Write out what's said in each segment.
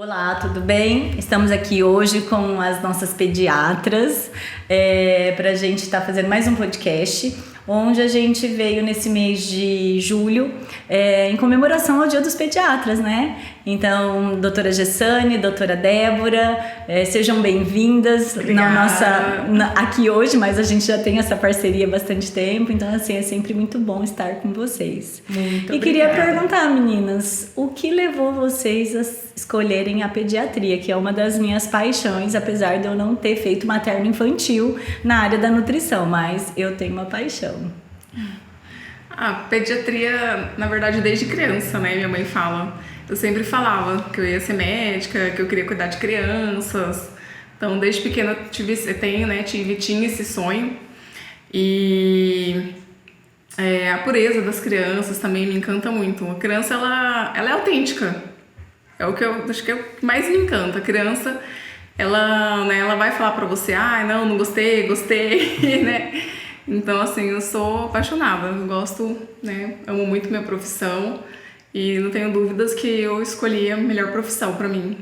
Olá, tudo bem? Estamos aqui hoje com as nossas pediatras para a gente estar fazendo mais um podcast, onde a gente veio nesse mês de julho em comemoração ao Dia dos Pediatras, né? Então, doutora Gessane, doutora Débora, sejam bem-vindas aqui hoje, mas a gente já tem essa parceria há bastante tempo, então assim, é sempre muito bom estar com vocês. Muito obrigada. Queria perguntar, meninas, o que levou vocês a escolherem a pediatria, que é uma das minhas paixões, apesar de eu não ter feito materno-infantil na área da nutrição, mas eu tenho uma paixão. A pediatria, na verdade, desde criança, né? Minha mãe fala. Eu sempre falava que eu ia ser médica, que eu queria cuidar de crianças. Então, desde pequena tinha esse sonho. E a pureza das crianças também me encanta muito. A criança, ela é autêntica. É o que eu acho que é o que mais me encanta. A criança, ela vai falar pra você, não gostei, né? Então, assim, eu sou apaixonada, eu gosto, né? Amo muito minha profissão e não tenho dúvidas que eu escolhi a melhor profissão pra mim.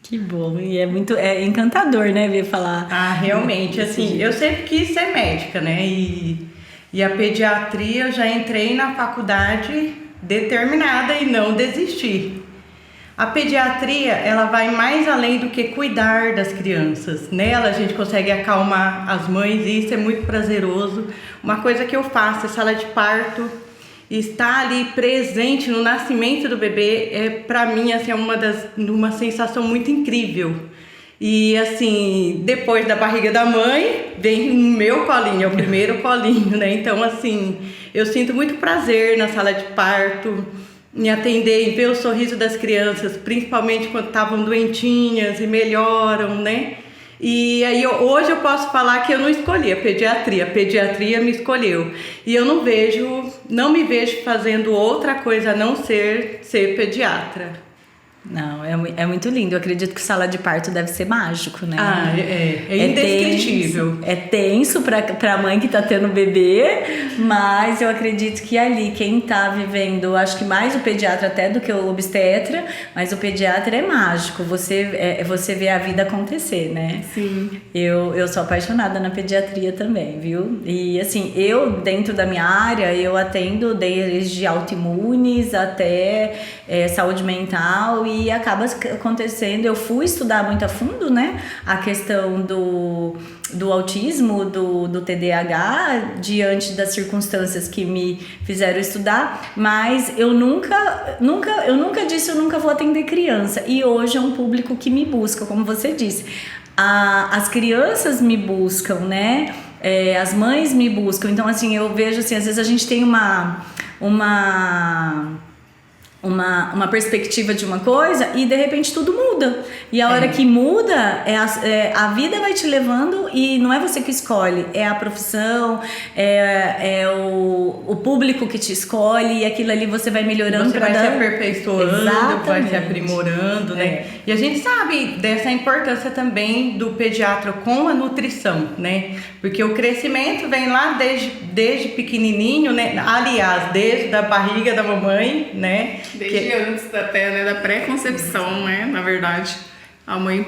Que bom, e é encantador, né, ver falar. Realmente, assim, eu sempre quis ser médica, né? E a pediatria, eu já entrei na faculdade determinada e não desisti. A pediatria, ela vai mais além do que cuidar das crianças. Nela a gente consegue acalmar as mães e isso é muito prazeroso. Uma coisa que eu faço é sala de parto, estar ali presente no nascimento do bebê para mim assim, uma sensação muito incrível. E assim, depois da barriga da mãe, vem no meu colinho, é o primeiro colinho, né? Então assim, eu sinto muito prazer na sala de parto, em atender e ver o sorriso das crianças, principalmente quando estavam doentinhas e melhoram, né? E aí hoje eu posso falar que eu não escolhi a pediatria me escolheu. E eu não me vejo fazendo outra coisa a não ser pediatra. Não, é muito lindo. Eu acredito que sala de parto deve ser mágico, né? É indescritível. É tenso pra mãe que tá tendo bebê, mas eu acredito que ali quem tá vivendo, acho que mais o pediatra até do que o obstetra, mas o pediatra é mágico. Você vê a vida acontecer, né? Sim. Eu sou apaixonada na pediatria também, viu? E assim, eu dentro da minha área, eu atendo desde autoimunes até saúde mental. E acaba acontecendo, eu fui estudar muito a fundo, né, a questão do autismo, do TDAH, diante das circunstâncias que me fizeram estudar, mas eu nunca disse eu nunca vou atender criança, e hoje é um público que me busca, como você disse, as crianças me buscam, né, as mães me buscam, então assim, eu vejo assim, às vezes a gente tem uma perspectiva de uma coisa e de repente tudo muda. E a hora que muda, a vida vai te levando e não é você que escolhe, é a profissão, o público que te escolhe e aquilo ali você vai melhorando. Você vai se aperfeiçoando, Exatamente. vai se aprimorando, né? E a gente sabe dessa importância também do pediatra com a nutrição, né? Porque o crescimento vem lá desde pequenininho, né? Aliás, desde a barriga da mamãe, né? Desde antes até, né, da pré-concepção, né, na verdade. A mãe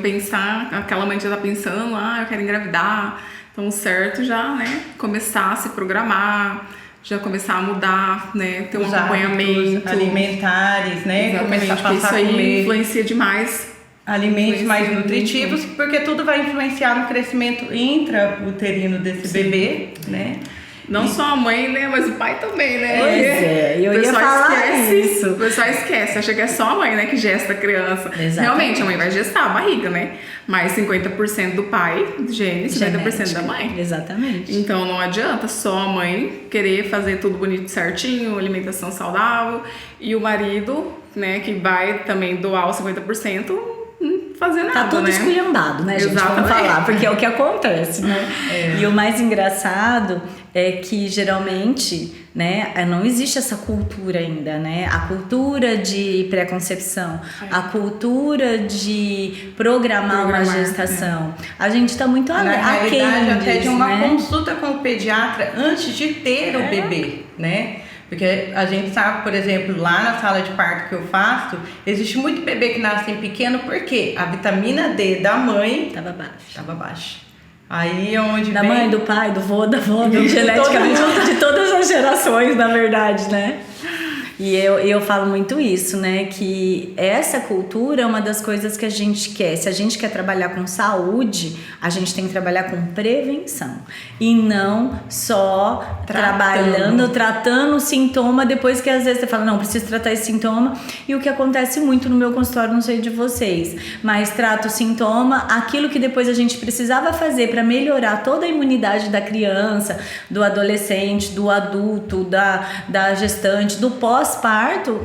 aquela mãe já tá pensando, eu quero engravidar. Então, certo já, né, começar a se programar, já começar a mudar, né, ter um acompanhamento. Alimentares, né, exatamente, começar a passar isso a aí comer influencia demais. Alimentos mais nutritivos, porque tudo vai influenciar no crescimento intrauterino desse bebê, né? Não só a mãe, né? Mas o pai também, né? Eu ia falar isso. O pessoal esquece, acha que é só a mãe, né, que gesta a criança. Exatamente. Realmente, a mãe vai gestar a barriga, né? Mas 50% do pai, gene, 50% da mãe. Exatamente. Então não adianta só a mãe querer fazer tudo bonito certinho, alimentação saudável, e o marido, né, que vai também doar os 50%, fazer nada, tá tudo esculhambado, né, gente? Exatamente. Vamos falar, porque é o que acontece, né? E o mais engraçado é que geralmente, né, não existe essa cultura ainda, né? A cultura de pré-concepção, a cultura de programar uma gestação. A gente tá muito na realidade, até de uma né? consulta com o pediatra antes de ter o bebê, né? Porque a gente sabe, por exemplo, lá na sala de parto que eu faço, existe muito bebê que nasce pequeno porque a vitamina D da mãe Tava baixa. Aí é onde Da vem... mãe, do pai, do vô, da avó, Isso, geneticamente, de todas as gerações, na verdade, né? E eu falo muito isso, né? Que essa cultura é uma das coisas que a gente quer. Se a gente quer trabalhar com saúde, a gente tem que trabalhar com prevenção. E não só tratando o sintoma, depois que às vezes você fala, não, preciso tratar esse sintoma. E o que acontece muito no meu consultório, não sei de vocês, mas trato o sintoma, aquilo que depois a gente precisava fazer para melhorar toda a imunidade da criança, do adolescente, do adulto, da gestante, do pós-parto,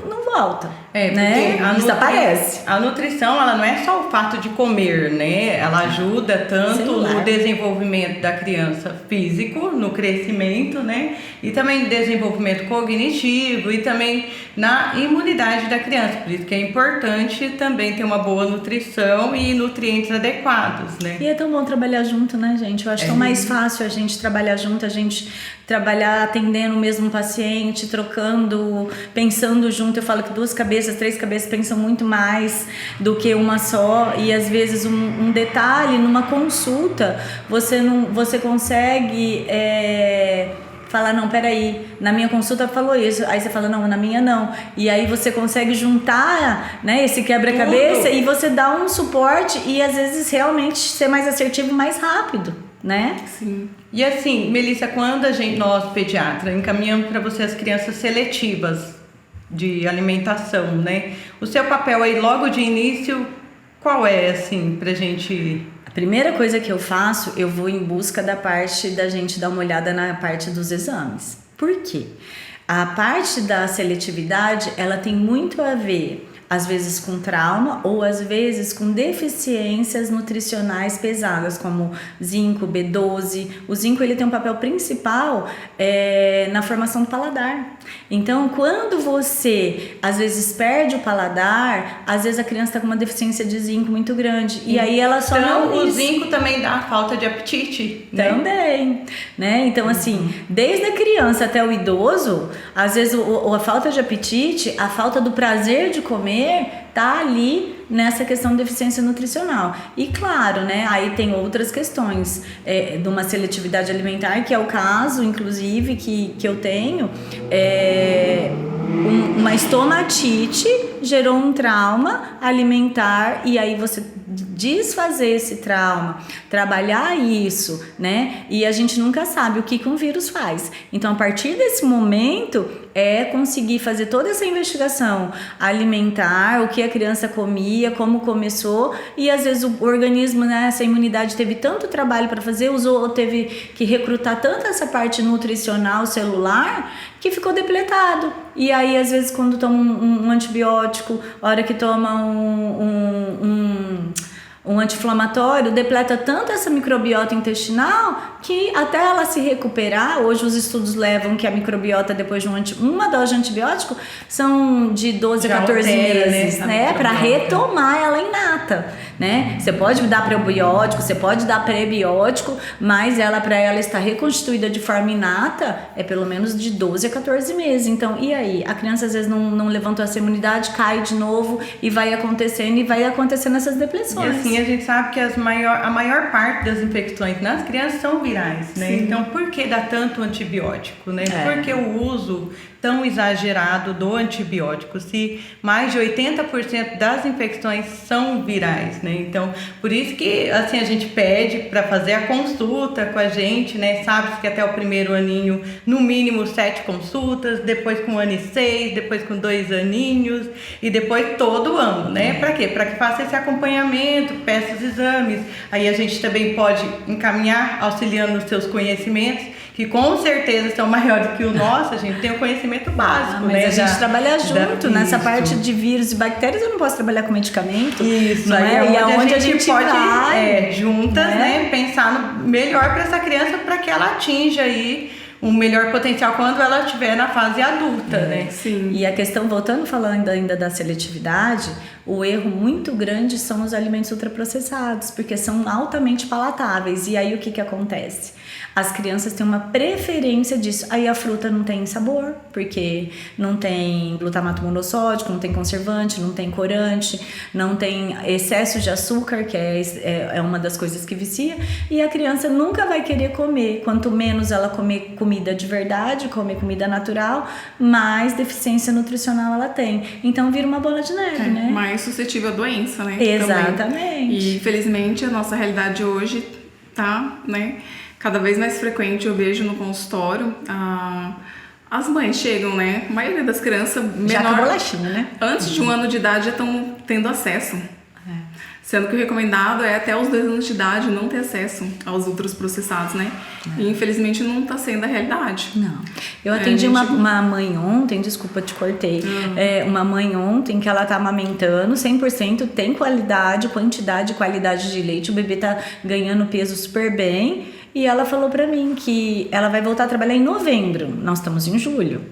não volta. Né? Desaparece. A nutrição, ela não é só o fato de comer, né? Ela ajuda tanto no desenvolvimento da criança físico, no crescimento, né? E também no desenvolvimento cognitivo e também na imunidade da criança. Por isso que é importante também ter uma boa nutrição e nutrientes adequados, né? E é tão bom trabalhar junto, né, gente? Eu acho tão mais fácil a gente trabalhar junto, a gente trabalhar atendendo o mesmo paciente, trocando, pensando junto. Eu falo que 2 cabeças, 3 cabeças pensam muito mais do que uma só, e às vezes um detalhe numa consulta você consegue falar, não, peraí, na minha consulta falou isso, aí você fala, não, na minha não, e aí você consegue juntar, né, esse quebra-cabeça e você dá um suporte e às vezes realmente ser mais assertivo mais rápido, né? Sim. E assim, Melissa, quando nós pediatras encaminhamos para você as crianças seletivas de alimentação, né? O seu papel aí logo de início, qual é, assim, pra gente... A primeira coisa que eu faço, eu vou em busca da parte da gente dar uma olhada na parte dos exames. Por quê? A parte da seletividade, ela tem muito a ver, às vezes com trauma ou às vezes com deficiências nutricionais pesadas, como zinco, B12. O zinco, ele tem um papel principal na formação do paladar. Então, quando você às vezes perde o paladar, às vezes a criança está com uma deficiência de zinco muito grande e aí ela só não... o zinco também dá falta de apetite, né? Também, né? Então, assim, desde a criança até o idoso, às vezes a falta de apetite, a falta do prazer de comer tá ali nessa questão de deficiência nutricional. E claro, né, aí tem outras questões de uma seletividade alimentar, que é o caso, inclusive, que eu tenho, uma estomatite gerou um trauma alimentar, e aí você desfazer esse trauma, trabalhar isso, né? E a gente nunca sabe o que um vírus faz. Então, a partir desse momento, conseguir fazer toda essa investigação alimentar, o que a criança comia, como começou, e às vezes o organismo, né, essa imunidade teve tanto trabalho para fazer, teve que recrutar tanto essa parte nutricional celular, que ficou depletado. E aí, às vezes, quando toma um antibiótico, a hora que toma um anti-inflamatório, depleta tanto essa microbiota intestinal que até ela se recuperar, hoje os estudos levam que a microbiota depois de uma dose de antibiótico são de 12 a 14 meses, né? Para retomar ela inata, né? Você pode dar probiótico, você pode dar prebiótico, mas para ela estar reconstituída de forma inata é pelo menos de 12 a 14 meses. Então, e aí? A criança às vezes não levantou essa imunidade, cai de novo e vai acontecendo essas depressões. E assim, a gente sabe que a maior parte das infecções nas crianças são virais, né? Sim. Então, por que dá tanto antibiótico, né? Por que o uso tão exagerado do antibiótico, se mais de 80% das infecções são virais, né? Então, por isso que, assim, a gente pede para fazer a consulta com a gente, né? Sabe que até o primeiro aninho, no mínimo 7 consultas, depois com 1 ano e 6, depois com 2 aninhos e depois todo ano, né? Para quê? Para que faça esse acompanhamento, peça os exames. Aí a gente também pode encaminhar, auxiliando nos seus conhecimentos, que com certeza são maiores que o nosso. A gente tem o conhecimento básico, mas né? A gente trabalha junto nessa parte de vírus e bactérias. Eu não posso trabalhar com medicamento. Isso, não é? E aonde a gente pode vai, juntas, né? Pensar no melhor para essa criança, para que ela atinja aí um melhor potencial quando ela estiver na fase adulta, né? Sim. E a questão, voltando falando ainda da seletividade, o erro muito grande são os alimentos ultraprocessados, porque são altamente palatáveis. E aí o que acontece? As crianças têm uma preferência disso. Aí a fruta não tem sabor, porque não tem glutamato monossódico, não tem conservante, não tem corante, não tem excesso de açúcar, que é uma das coisas que vicia. E a criança nunca vai querer comer. Quanto menos ela comer comida de verdade, comer comida natural, mais deficiência nutricional ela tem. Então vira uma bola de neve, né? Mais suscetível à doença, né? Exatamente. Também. E infelizmente a nossa realidade hoje tá, né? Cada vez mais frequente eu vejo no consultório, as mães chegam, né? A maioria das crianças Já com a menor, bolachinha, né? antes de 1 ano de idade já estão tendo acesso. Sendo que o recomendado é até os 2 anos de idade não ter acesso aos ultraprocessados, né? E infelizmente não está sendo a realidade. Não. Eu atendi uma mãe ontem, desculpa, te cortei. Uma mãe ontem que ela tá amamentando 100%, tem qualidade, quantidade e qualidade de leite. O bebê tá ganhando peso super bem. E ela falou pra mim que ela vai voltar a trabalhar em novembro. Nós estamos em julho.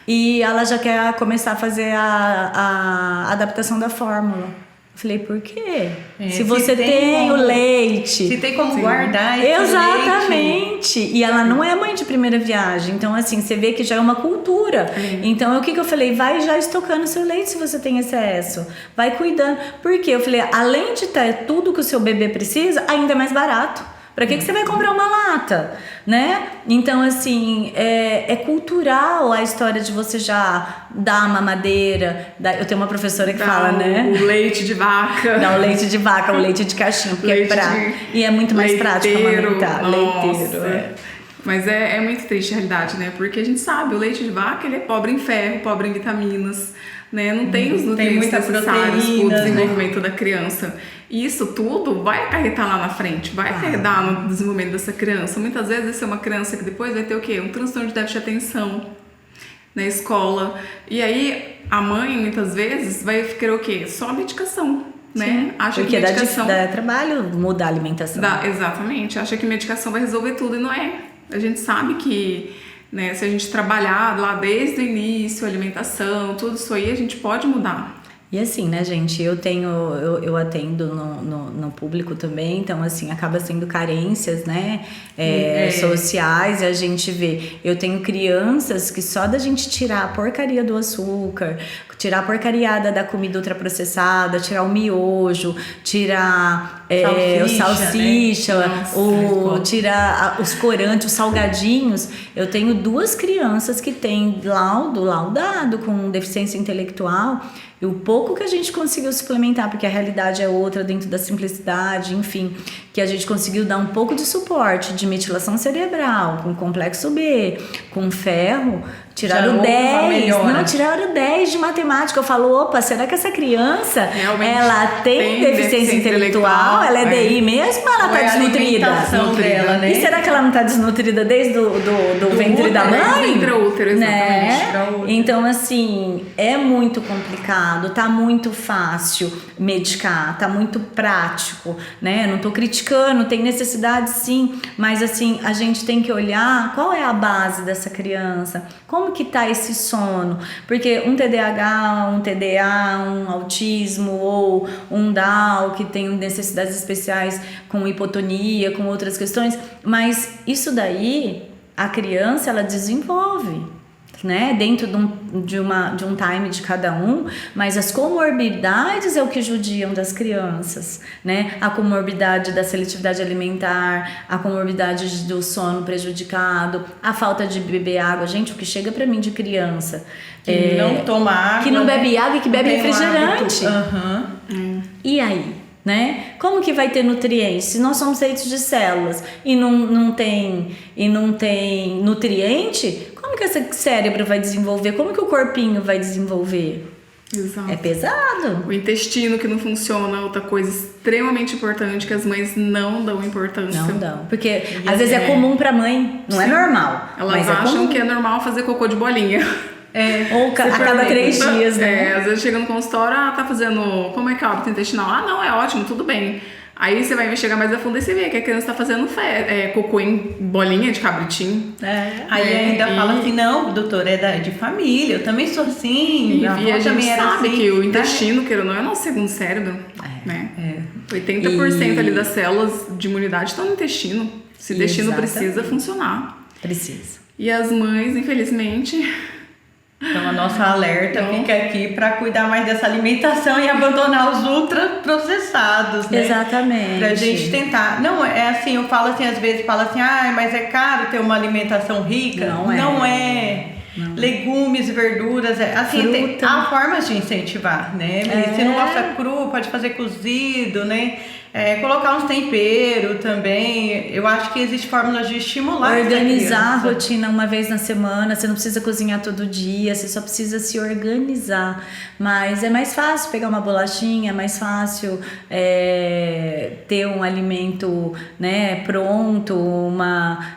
E ela já quer começar a fazer a adaptação da fórmula. Falei, por quê? Se você tem o leite. Se tem como guardar esse Exatamente. leite. E ela não é mãe de primeira viagem. Então, assim, você vê que já é uma cultura. Então, o que eu falei? Vai já estocando seu leite se você tem excesso. Vai cuidando. Por quê? Eu falei, além de ter tudo que o seu bebê precisa, ainda é mais barato. Pra que você vai comprar uma lata, né? Então, assim, é cultural a história de você já dar a mamadeira. Eu tenho uma professora que fala, né? O leite de vaca. Não, o leite de vaca, o leite de caixinha, porque leite e é muito mais prático amamentar. Leiteiro, Leiteiro, Mas é muito triste a realidade, né? Porque a gente sabe, o leite de vaca, ele é pobre em ferro, pobre em vitaminas, né? Não tem os nutrientes necessários para o desenvolvimento da criança. E isso tudo vai acarretar lá na frente, vai acarretar no desenvolvimento dessa criança. Muitas vezes vai ser uma criança que depois vai ter o quê? Um transtorno de déficit de atenção na escola. E aí a mãe, muitas vezes, vai querer o quê? Só a medicação, né? Acha porque que medicação dá trabalho mudar a alimentação. Exatamente. Acha que medicação vai resolver tudo e não é. A gente sabe que, né, se a gente trabalhar lá desde o início, alimentação, tudo isso aí, a gente pode mudar. E assim, né, gente, eu atendo no público também, então assim, acaba sendo carências, né, sociais, e a gente vê, eu tenho crianças que só da gente tirar a porcaria do açúcar, tirar a porcariada da comida ultraprocessada, tirar o miojo, tirar o salsicha, né? Nossa, tirar os corantes, os salgadinhos. Eu tenho 2 crianças que têm laudado com deficiência intelectual. E o pouco que a gente conseguiu suplementar, porque a realidade é outra dentro da simplicidade, enfim, que a gente conseguiu dar um pouco de suporte de metilação cerebral, com complexo B, com ferro, tiraram 10, tiraram 10 de matemática. Eu falo, opa, será que essa criança, realmente ela tem deficiência intelectual? Ela é DI mesmo ou ela tá desnutrida? Dela, né? E será que ela não tá desnutrida desde do ventre da mãe? Intraútero, exatamente. Né? Então, assim, é muito complicado, tá muito fácil medicar, tá muito prático, né? Não tô criticando, tem necessidade sim, mas assim, a gente tem que olhar qual é a base dessa criança, como que tá esse sono, porque um TDAH, um TDA, um autismo ou um Down que tem necessidades especiais com hipotonia, com outras questões, mas isso daí a criança ela desenvolve, né, dentro de um time de cada um, mas as comorbidades é o que judiam das crianças, né, a comorbidade da seletividade alimentar, a comorbidade do sono prejudicado, a falta de beber água. Gente, o que chega pra mim de criança que não toma água, que não bebe água e que bebe refrigerante. E aí? Né? Como que vai ter nutrientes? Se nós somos feitos de células e não tem nutriente, como que esse cérebro vai desenvolver? Como que o corpinho vai desenvolver? Exato. É pesado. O intestino que não funciona, outra coisa extremamente importante que as mães não dão importância. Não dão, porque às vezes é comum pra mãe, não é normal. Elas acham que é normal fazer cocô de bolinha. Ou a cada 3 dias, né? Às vezes chega no consultório, tá fazendo, como é que é o hábito intestinal? Não, é ótimo, tudo bem. Aí você vai investigar mais a fundo e você vê que a criança tá fazendo cocô em bolinha de cabritinho. Aí ainda fala assim, não, doutora, é de família, eu também sou assim. E a gente também era sabe assim, que o intestino, queira ou não, é nosso segundo cérebro. Né? 80% ali das células de imunidade estão no intestino. Se o intestino precisa funcionar. Precisa. E as mães, infelizmente... Então a nossa alerta fica aqui para cuidar mais dessa alimentação e abandonar os ultraprocessados, né? Exatamente. Pra gente tentar. Não, é assim, eu falo assim, às vezes falo assim, mas é caro ter uma alimentação rica. Não é. Legumes, verduras, assim, há formas de incentivar, né? Se não gosta cru, pode fazer cozido, né? Colocar uns temperos também. Eu acho que existe fórmulas de estimular. Organizar a rotina uma vez na semana. Você não precisa cozinhar todo dia, você só precisa se organizar. Mas é mais fácil pegar uma bolachinha, é mais fácil ter um alimento, né, pronto.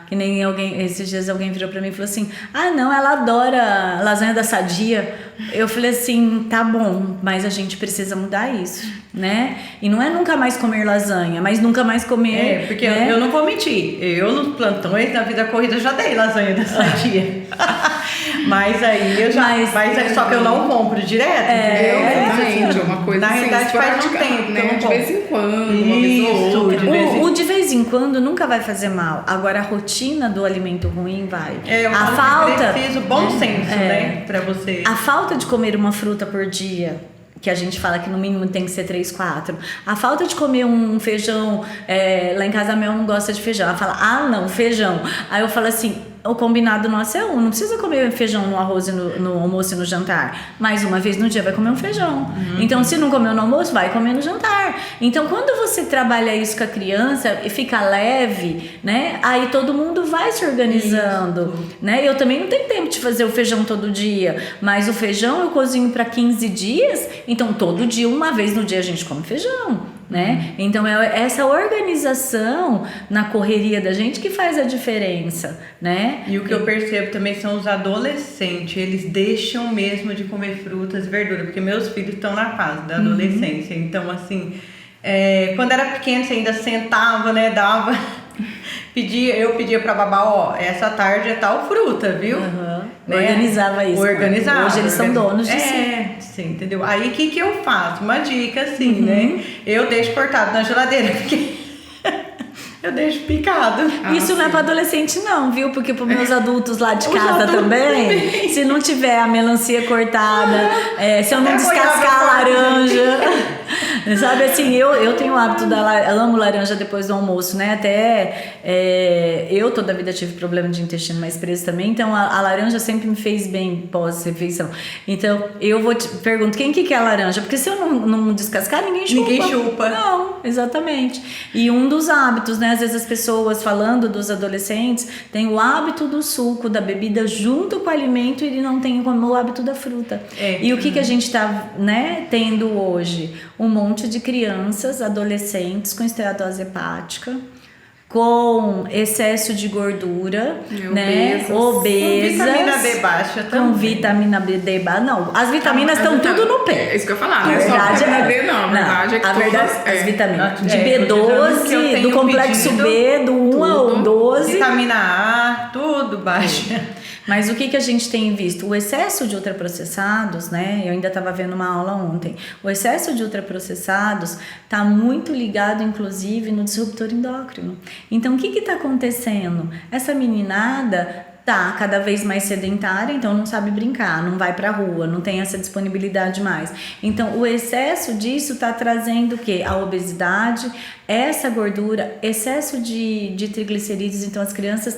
Que nem esses dias alguém virou pra mim e falou assim: não, ela adora lasanha da Sadia. Eu falei assim, tá bom, mas a gente precisa mudar isso, né? E não é nunca mais comer lasanha, mas nunca mais comer... porque eu não vou mentir, eu nos plantões da vida corrida já dei lasanha da Sadia. Mas aí eu já... só que eu não compro direto, entendeu? Exatamente, é uma coisa na assim, realidade faz um tempo, né? De vez em quando, isso, uma vez ou outra. O de vez em quando nunca vai fazer mal. Agora a rotina do alimento ruim vai. É preciso bom senso, né? Pra você. A falta de comer uma fruta por dia, que a gente fala que no mínimo tem que ser 3, 4. A falta de comer um feijão, lá em casa a Mel não gosta de feijão. Ela fala, não, feijão. Aí eu falo assim, o combinado nosso é não precisa comer feijão no arroz, no almoço e no jantar. Mais uma vez no dia vai comer um feijão. Então, se não comeu no almoço, vai comer no jantar. Então, quando você trabalha isso com a criança e fica leve, né? Aí todo mundo vai se organizando, né? Eu também não tenho tempo de fazer o feijão todo dia, mas o feijão eu cozinho para 15 dias, então todo dia, uma vez no dia a gente come feijão. Né? Então é essa organização na correria da gente que faz a diferença, né? E o que eu percebo também são os adolescentes, eles deixam mesmo de comer frutas e verduras, porque meus filhos estão na fase da adolescência, então assim, quando era pequeno você ainda sentava, né, dava, eu pedia pra babá, essa tarde é tal fruta, viu? Né? Organizava isso. Hoje eles são donos de si, entendeu? Aí o que eu faço? Uma dica assim, né? Eu deixo cortado na geladeira, porque eu deixo picado. Isso não é para adolescente não, viu? Porque para meus adultos lá de casa também, se não tiver a melancia cortada, se eu não descascar a laranja, sabe assim, eu tenho o hábito amo laranja depois do almoço, né? Até eu toda a vida tive problema de intestino mais preso também, então a laranja sempre me fez bem pós-refeição. Então eu pergunto, quem que quer a laranja? Porque se eu não descascar, ninguém chupa. Não, exatamente. E um dos hábitos, né? Às vezes as pessoas, falando dos adolescentes, têm o hábito do suco, da bebida junto com o alimento, e ele não tem como o hábito da fruta. E o que a gente está, né, tendo hoje? Um monte de crianças, adolescentes com esteatose hepática, com excesso de gordura, né? Obesas. Com vitamina B baixa também. Com vitamina B baixa. Não, as vitaminas estão tudo no pé. É isso que eu ia falar, não é só vitamina D, não. A verdade é que as vitaminas de B12, do complexo B, do 1 ao 12. Vitamina A, tudo baixa. Mas o que a gente tem visto? O excesso de ultraprocessados, né? Eu ainda estava vendo uma aula ontem. O excesso de ultraprocessados está muito ligado, inclusive, no disruptor endócrino. Então, o que está acontecendo? Essa meninada tá cada vez mais sedentária, então não sabe brincar, não vai pra rua, não tem essa disponibilidade mais. Então, o excesso disso tá trazendo o quê? A obesidade, essa gordura, excesso de triglicerídeos, então as crianças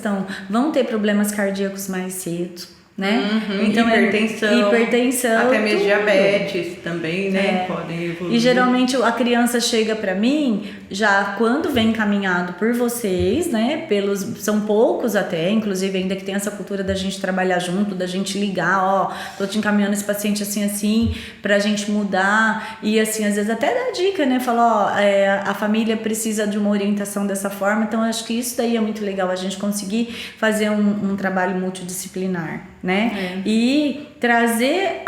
vão ter problemas cardíacos mais cedo. Né? Então, hipertensão, até mesmo diabetes também, né? Podem evoluir. E geralmente a criança chega para mim já quando vem encaminhado por vocês, né? São poucos até, inclusive ainda que tem essa cultura da gente trabalhar junto, da gente ligar, tô te encaminhando esse paciente assim, pra gente mudar, e assim, às vezes até dá dica, né? Fala, a família precisa de uma orientação dessa forma, então acho que isso daí é muito legal, a gente conseguir fazer um trabalho multidisciplinar, né? E trazer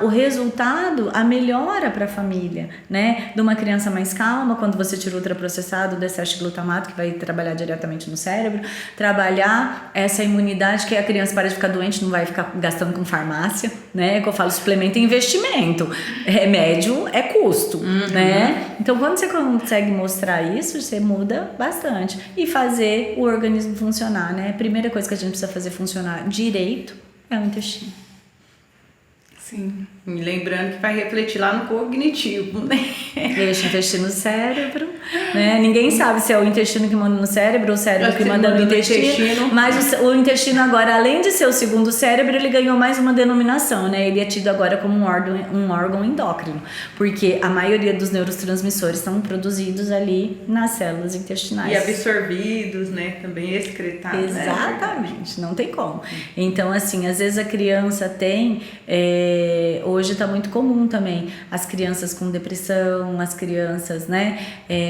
o resultado, a melhora para a família, né? De uma criança mais calma, quando você tira ultraprocessado, o desacetglutamato, que vai trabalhar diretamente no cérebro, trabalhar essa imunidade, que a criança para de ficar doente, não vai ficar gastando com farmácia, né? Que eu falo, suplemento é investimento, remédio é custo, né? Então, quando você consegue mostrar isso, você muda bastante. E fazer o organismo funcionar, né? A primeira coisa que a gente precisa fazer funcionar direito é o intestino. Sim. E lembrando que vai refletir lá no cognitivo, né? Deixa o intestino no cérebro, né? Ninguém sabe se é o intestino que manda no cérebro ou o cérebro que manda no intestino. Mas o intestino agora, além de ser o segundo cérebro, ele ganhou mais uma denominação, né? Ele é tido agora como um órgão endócrino, porque a maioria dos neurotransmissores estão produzidos ali nas células intestinais. E absorvidos, né? Também excretados. Exatamente, não tem como. Então, assim, às vezes a criança tem... hoje está muito comum também as crianças com depressão, as crianças, né,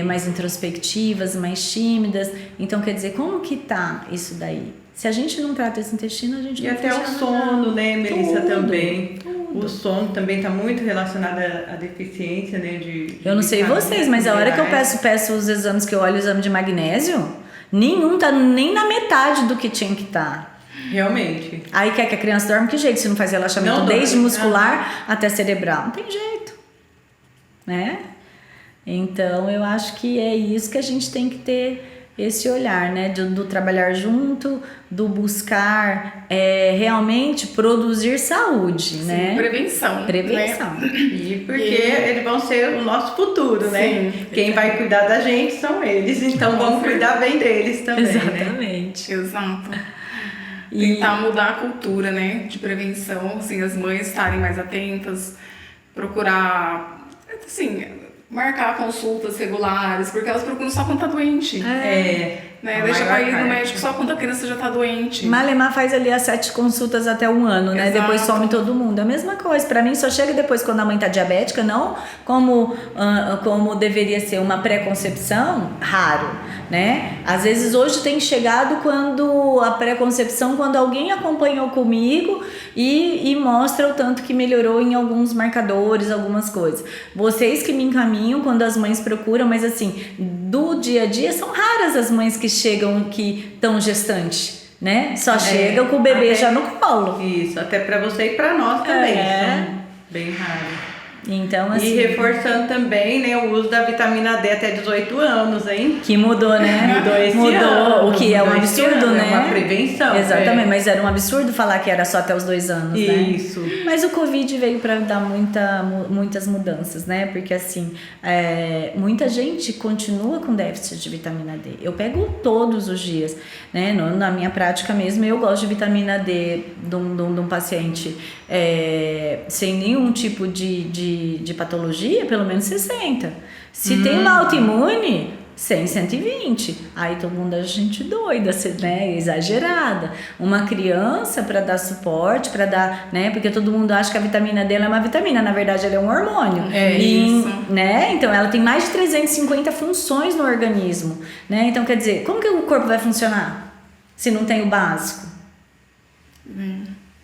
mais introspectivas, mais tímidas. Então, quer dizer, como que tá isso daí? Se a gente não trata esse intestino, a gente e não até o sono, né, Melissa, também. Tudo. O sono também está muito relacionado à deficiência, né, de eu não sei vocês, mas a hora que eu peço os exames, que eu olho o exame de magnésio, nenhum tá nem na metade do que tinha que estar. Realmente. Aí quer que a criança dorme? Que jeito? Se não faz relaxamento não desde dorme, muscular até cerebral. Não tem jeito, né? Então, eu acho que é isso que a gente tem que ter esse olhar, né? Do trabalhar junto, do buscar realmente produzir saúde, Sim, né? Prevenção. Prevenção. Né? E porque eles vão ser o nosso futuro, né? Sim. Quem vai cuidar da gente são eles, então vamos cuidar bem deles também, né? Exatamente. Exato. Tentar mudar a cultura, né, de prevenção, assim, as mães estarem mais atentas, procurar, assim, marcar consultas regulares, porque elas procuram só quando tá doente. Né? Deixa pra ir no médico só quando a criança já tá doente. Malemar faz ali as 7 consultas até 1 ano, né? Exato. Depois some todo mundo. É a mesma coisa. Pra mim, só chega depois quando a mãe tá diabética, não como deveria ser uma pré-concepção, raro, né? Às vezes hoje tem chegado quando a pré-concepção, quando alguém acompanhou comigo e mostra o tanto que melhorou em alguns marcadores, algumas coisas. Vocês que me encaminham quando as mães procuram, mas assim, do dia a dia, são raras as mães que chegam, que estão gestantes, né? Só chegam com o bebê já no colo. Isso, até pra você e pra nós também, são bem raros. Então, assim, e reforçando também, né, o uso da vitamina D até 18 anos, hein? que mudou, né? Mudou esse ano. O que é um Mudou esse absurdo, ano, né? É uma prevenção. Exatamente, mas era um absurdo falar que era só até os 2 anos, né? Isso. Mas o Covid veio para dar muitas mudanças, né? Porque assim, muita gente continua com déficit de vitamina D. Eu pego todos os dias, né? Na minha prática mesmo, eu gosto de vitamina D de um paciente sem nenhum tipo de patologia, pelo menos 60. Se tem uma autoimune, 100, 120. Aí todo mundo é gente doida, né? Exagerada. Uma criança, para dar suporte, para dar, né? Porque todo mundo acha que a vitamina D é uma vitamina, na verdade ela é um hormônio. Isso. Né? Então ela tem mais de 350 funções no organismo, né? Então quer dizer, como que o corpo vai funcionar se não tem o básico?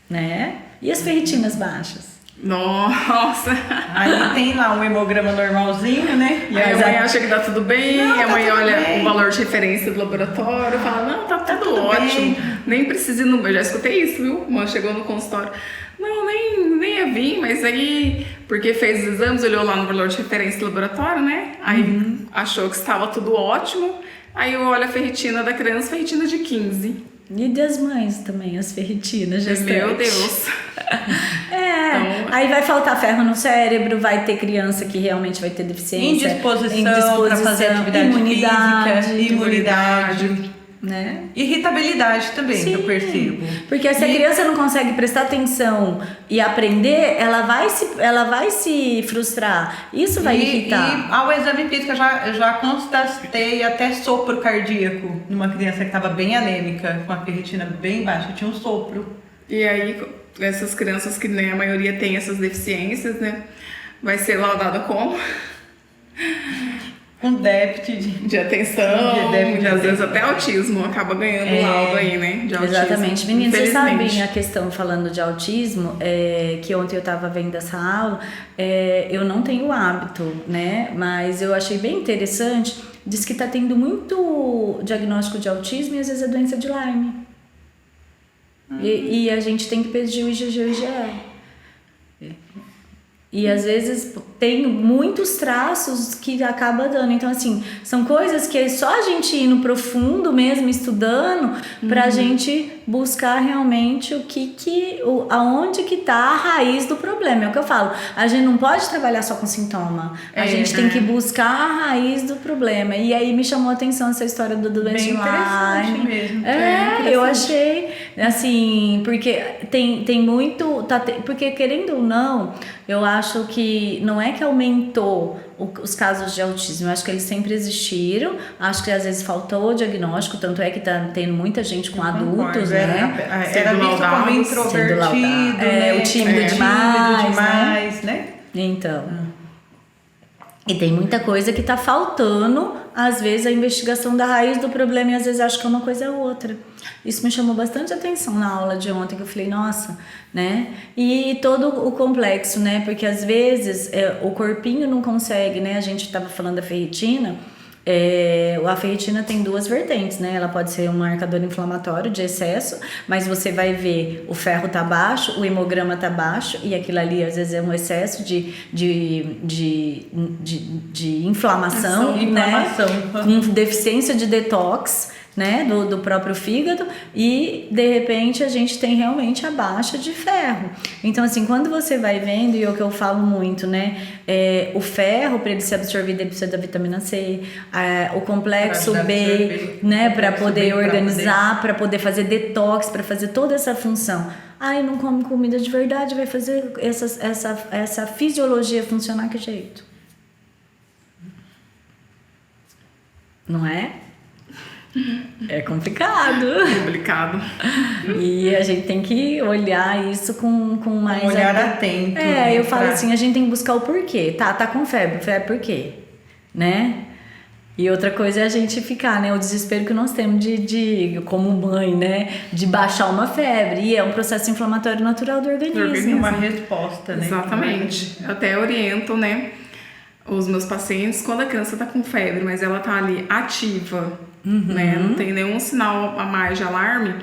Né? E as ferritinas baixas? Nossa! Aí tem lá um hemograma normalzinho, né? E aí a mãe acha que tá tudo bem, Não, a mãe tá tudo olha bem. o valor de referência do laboratório, fala, não, tá tudo tudo ótimo, bem. nem precisa ir no... Eu já escutei isso, viu? Uma chegou no consultório, não, nem ia vir, mas aí, porque fez os exames, olhou lá no valor de referência do laboratório, né? Aí achou que estava tudo ótimo, aí eu olho a ferritina da criança, ferritina de 15. E das mães também, as ferritinas gestantes. Meu Deus! Então, aí vai faltar ferro no cérebro, vai ter criança que realmente vai ter deficiência. Indisposição para fazer atividade física, imunidade, né? Irritabilidade também, Sim, eu percebo. porque se a criança não consegue prestar atenção e aprender, ela vai se frustrar. Isso vai irritar. E ao exame físico eu já constatei até sopro cardíaco numa criança que estava bem anêmica, com a ferritina bem baixa, tinha um sopro. e aí, essas crianças que, né, a maioria tem essas deficiências, né? Vai ser laudada como? Com déficit De atenção, déficit de às vezes atenção. até autismo acaba ganhando laudo aí, né? De autismo. Exatamente. Meninas, vocês Infelizmente. sabem a questão falando de autismo, que ontem eu estava vendo essa aula, eu não tenho hábito, né? Mas eu achei bem interessante diz que tá tendo muito diagnóstico de autismo e às vezes é doença de Lyme. E a gente tem que pedir o IgG e o IgE. E às vezes tem muitos traços que acaba dando. Então, assim, são coisas que é só a gente ir no profundo mesmo, estudando, pra gente buscar realmente aonde que tá a raiz do problema. É o que eu falo. A gente não pode trabalhar só com sintoma. A gente tem que buscar a raiz do problema. E aí me chamou a atenção essa história do doente de Lyme. Mesmo. Eu achei, assim, porque tem muito... porque querendo ou não, eu acho que não é que aumentou os casos de autismo, eu acho que eles sempre existiram, acho que às vezes faltou o diagnóstico, tanto é que tá tendo muita gente com adultos, né? Era visto como introvertido, né? O tímido demais, né? Então... E tem muita coisa que tá faltando, às vezes, a investigação da raiz do problema e às vezes acho que é uma coisa ou outra. Isso me chamou bastante atenção na aula de ontem, que eu falei, nossa, né? E todo o complexo, né? Porque às vezes o corpinho não consegue, né? A gente tava falando da ferritina. A ferritina tem duas vertentes, né? Ela pode ser um marcador inflamatório de excesso, mas você vai ver o ferro tá baixo, o hemograma tá baixo, e aquilo ali às vezes é um excesso de inflamação, né? Com deficiência de detox, né, do próprio fígado, e de repente a gente tem realmente a baixa de ferro. Então, assim, quando você vai vendo, e é o que eu falo muito, né, o ferro, para ele ser absorvido, ele precisa da vitamina C, o complexo B, né, para poder organizar, para poder fazer detox, para fazer toda essa função. Ai, não come comida de verdade, vai fazer essa fisiologia funcionar que jeito? Não é? É complicado. E a gente tem que olhar isso com mais... Um olhar atento. Eu falo assim, a gente tem que buscar o porquê. Tá com febre por quê? Né? E outra coisa é a gente ficar, né? O desespero que nós temos como mãe, né? De baixar uma febre. E é um processo inflamatório natural do organismo. Uma resposta, né? Exatamente. Eu até oriento, né? Os meus pacientes, quando a criança tá com febre, mas ela tá ali ativa, né? Não tem nenhum sinal a mais de alarme,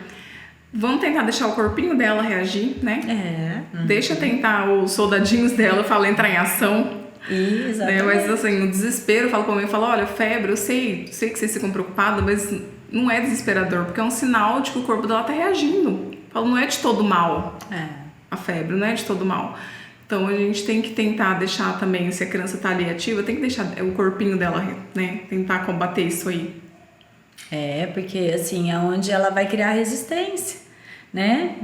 vamos tentar deixar o corpinho dela reagir, né? Deixa tentar os soldadinhos dela, entrar em ação. Exatamente. Né? Mas assim, o desespero, eu falo pra mim, olha, febre, eu sei que vocês ficam preocupados, mas não é desesperador, porque é um sinal de que o corpo dela tá reagindo. Eu falo, não é de todo mal. A febre não é de todo mal. Então, a gente tem que tentar deixar também, se a criança tá ali ativa, tem que deixar o corpinho dela, né? Tentar combater isso aí. Porque assim, é onde ela vai criar resistência, né?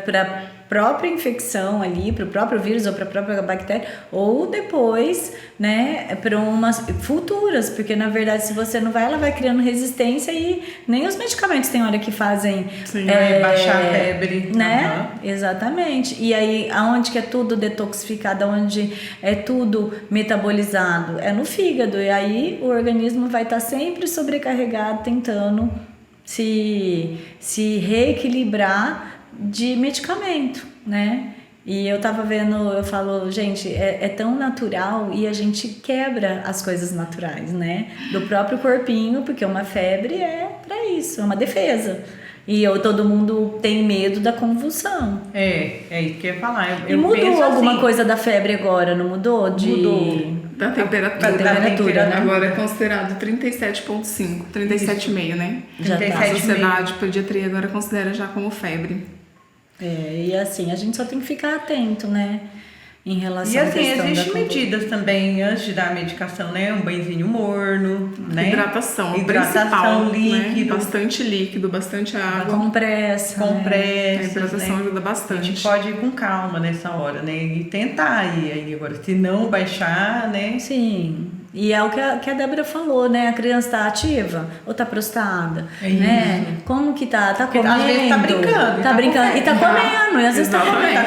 Pra própria infecção ali, pro próprio vírus ou pra própria bactéria, ou depois, né, para umas futuras, porque na verdade, se você não vai, ela vai criando resistência e nem os medicamentos tem hora que fazem... Sim, baixar a febre. Né? Exatamente. E aí, aonde que é tudo detoxificado, aonde é tudo metabolizado? É no fígado. E aí, o organismo vai estar sempre sobrecarregado, tentando se reequilibrar de medicamento, né? E eu tava vendo, eu falo, gente, é tão natural e a gente quebra as coisas naturais, né? Do próprio corpinho, porque uma febre é pra isso, é uma defesa. E todo mundo tem medo da convulsão. É isso que eu ia falar. E mudou alguma coisa da febre agora, não mudou? Mudou. Da temperatura, né? Agora é considerado 37,5, 37,5, né? Já tá. A Sociedade de Pediatria agora considera já como febre. E assim, a gente só tem que ficar atento, né? Em relação à questão da existem medidas também antes de dar a medicação, né? Um banhozinho morno, né? Hidratação líquido. Né? Bastante líquido, bastante água. Compressa. A hidratação ajuda bastante. A gente pode ir com calma nessa hora, né? E tentar ir agora. Se não baixar, né? Sim. E é o que a Débora falou, né? A criança tá ativa ou tá prostrada, né? Como que tá? Tá comendo? Às vezes tá brincando. Tá brincando. E tá comendo. E às vezes tá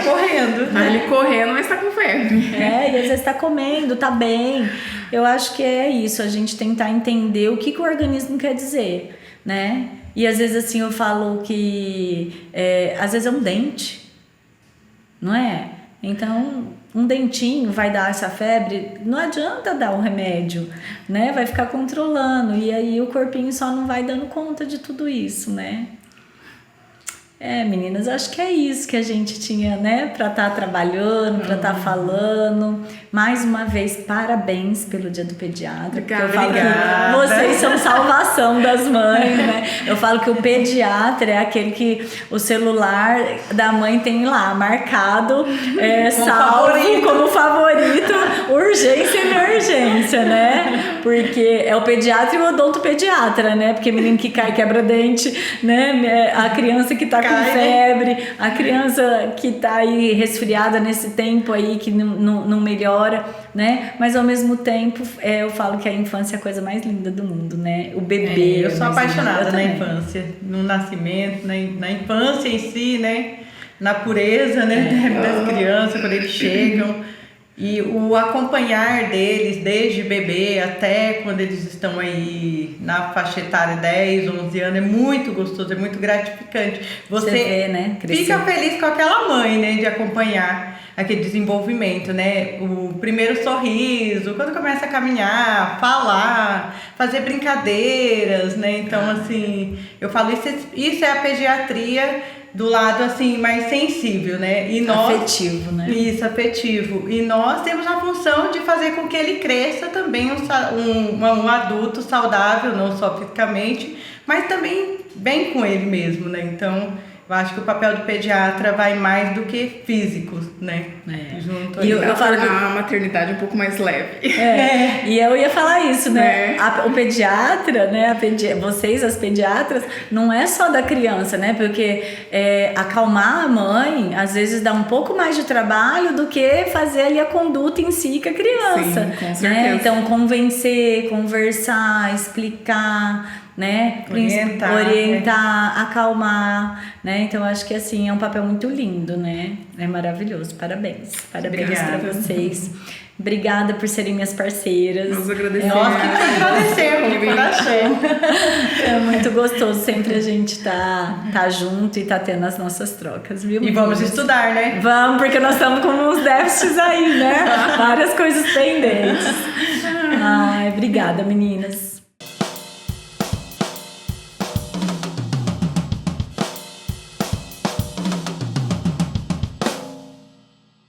correndo. Tá ali correndo, mas tá com febre. E às vezes tá comendo, tá bem. Eu acho que é isso. A gente tentar entender o que o organismo quer dizer, né? E às vezes assim eu falo que... às vezes é um dente, não é? Então, um dentinho vai dar essa febre, não adianta dar o remédio, né? Vai ficar controlando e aí o corpinho só não vai dando conta de tudo isso, né? Meninas, acho que é isso que a gente tinha, né, pra estar trabalhando, pra estar falando. Mais uma vez, parabéns pelo Dia do Pediatra. Obrigada, eu falo obrigada. que vocês são salvação das mães, né? Eu falo que o pediatra é aquele que o celular da mãe tem lá, marcado, salvo como favorito, urgência e emergência, né? Porque é o pediatra e o odontopediatra, né? Porque menino que cai quebra dente, né? A criança que tá com febre, a criança que tá aí resfriada nesse tempo aí que não melhora, né? Mas ao mesmo tempo eu falo que a infância é a coisa mais linda do mundo, né? O bebê. Eu sou apaixonada na também. infância, no nascimento, na infância em si, né? Na pureza, né? Das crianças quando eles chegam. E o acompanhar deles desde bebê até quando eles estão aí na faixa etária 10, 11 anos é muito gostoso, é muito gratificante. Você vê, né? Fica feliz com aquela mãe, né? De acompanhar aquele desenvolvimento, né? O primeiro sorriso, quando começa a caminhar, falar, fazer brincadeiras, né? Então, assim, eu falo, isso é a pediatria do lado assim mais sensível, né? E nós, afetivo, né? Isso, afetivo. E nós temos a função de fazer com que ele cresça também um adulto saudável, não só fisicamente, mas também bem com ele mesmo, né? Então, eu acho que o papel do pediatra vai mais do que físico, né? Junto e eu falo a maternidade um pouco mais leve. E eu ia falar isso, né? O pediatra, né? Vocês, as pediatras, não é só da criança, né? Porque acalmar a mãe, às vezes, dá um pouco mais de trabalho do que fazer ali a conduta em si com a criança. Sim, com certeza. Né? Então, convencer, conversar, explicar, né? Orientar, acalmar, né? Então acho que assim é um papel muito lindo, né? É maravilhoso. Parabéns para vocês. Obrigada por serem minhas parceiras. Nós agradecemos. Nós que agradecemos, É muito gostoso sempre a gente tá junto e tá tendo as nossas trocas, viu? E vamos estudar, né? Vamos, porque nós estamos com uns déficits aí, né? Várias coisas pendentes. Ai, obrigada, meninas.